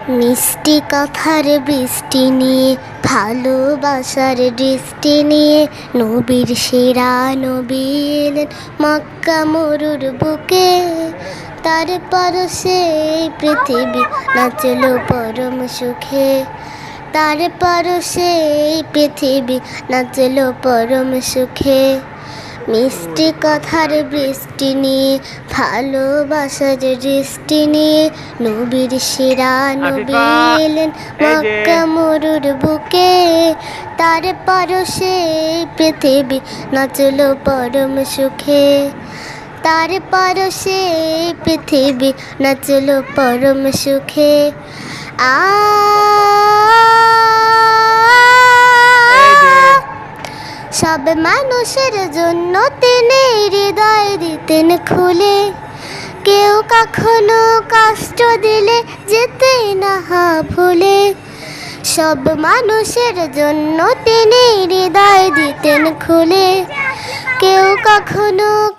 মিষ্টি কথার বৃষ্টি নিয়ে, ভালোবাসার দৃষ্টি নিয়ে, নবীর সেরা নবী এলেন মক্কা মরুর বুকে। তার পরশে এই পৃথিবী নাচলো পরম সুখে। তার পরশে এই পৃথিবী নাচলো পরম সুখে। মিষ্টি কথার বৃষ্টি নিয়ে, ভালোবাসার দৃষ্টি নিয়ে, নবীর সেরা নবী এলেন মক্কা মরুর বুকে। তার পরশে এই পৃথিবী নাচলো পরম সুখে। তার পরশে এই পৃথিবী নাচলো পরম সুখে। সব মানুষের জন্য তিনি হৃদয় দিতেন খুলে। কেউ কখনো কষ্ট দিলে যেতে না ভুলে। সব মানুষের জন্য তিনি হৃদয় দিতেন খুলে। কেউ কখনো